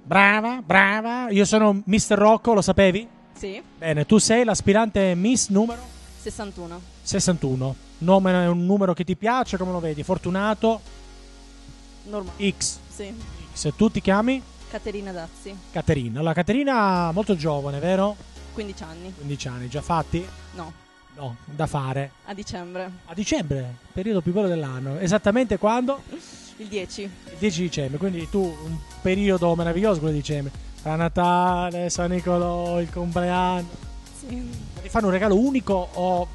Brava, brava. Io sono Mr. Rocco, lo sapevi? Sì, Bene, tu sei l'aspirante Miss numero 61. 61. Nome è un numero che ti piace, come lo vedi? Fortunato Normale. X. Sì. Se tu ti chiami Caterina Dazzi, Caterina. Allora, Caterina molto giovane, vero? 15 anni. 15 anni, già fatti? No, No, da fare. a dicembre. A dicembre, periodo più bello dell'anno. Esattamente quando? Il 10. Il 10 dicembre, quindi tu un periodo meraviglioso quello di dicembre. Tra Natale, San Nicolò, il compleanno. Sì. Ti fanno un regalo unico o...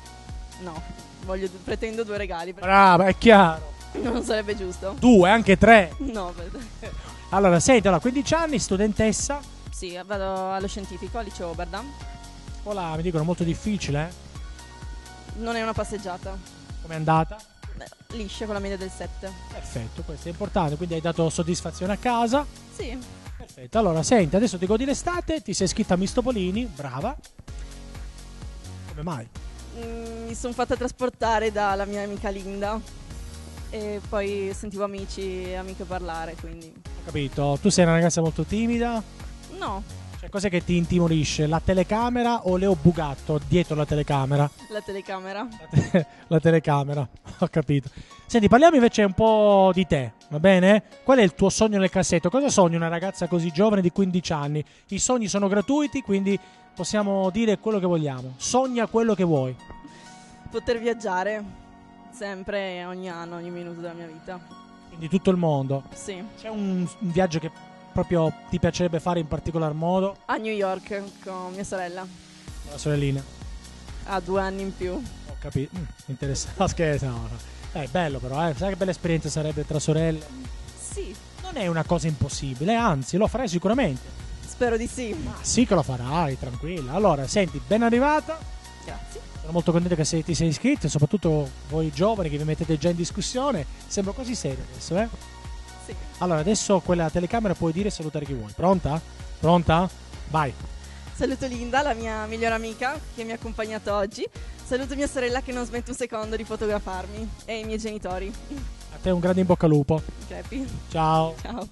No, pretendo 2 regali. Perché Brava, è chiaro. non sarebbe giusto. 2, anche 3. No, Allora, senti, allora, 15 anni, studentessa. sì, vado allo scientifico, al liceo Oberdan. Scuola, mi dicono, molto difficile, eh? Non è una passeggiata. Com'è andata? Liscia con la media del 7. Perfetto, questo è importante, quindi hai dato soddisfazione a casa. Sì. Perfetto, allora, senti, adesso ti godi l'estate, ti sei iscritta a Miss Topolini, brava. Come mai? Mi sono fatta trasportare dalla mia amica Linda e poi sentivo amici e amiche parlare, quindi Ho capito, tu sei una ragazza molto timida. no, Cioè, cos'è che ti intimorisce? La telecamera o Leo Bugatto dietro la telecamera? la telecamera. La telecamera, ho capito. Senti, parliamo invece un po' di te, va bene? Qual è il tuo sogno nel cassetto? Cosa sogni una ragazza così giovane di 15 anni? I sogni sono gratuiti, quindi possiamo dire quello che vogliamo. Sogna quello che vuoi. Poter viaggiare sempre, ogni anno, ogni minuto della mia vita. Quindi tutto il mondo. Sì, C'è un viaggio che proprio ti piacerebbe fare in particolar modo? a New York con mia sorella. La sorellina. Ha 2 anni in più. Ho capito. Interessante. No, scherzo, no. Bello però, eh. Sai che bella esperienza sarebbe tra sorelle? Sì, Non è una cosa impossibile, anzi, lo farai sicuramente. spero di sì. Ma sì che lo farai, tranquilla. Allora, senti, ben arrivata. Grazie. Sono molto contento che ti sei iscritto, soprattutto voi giovani che vi mettete già in discussione. Sembro quasi serio adesso, eh? Sì. Allora, adesso quella telecamera puoi dire e salutare chi vuoi. Pronta? Pronta? Vai. Saluto Linda, la mia migliore amica che mi ha accompagnato oggi. Saluto mia sorella che non smette un secondo di fotografarmi e i miei genitori. A te un grande in bocca al lupo. Crepi. Ciao. Ciao.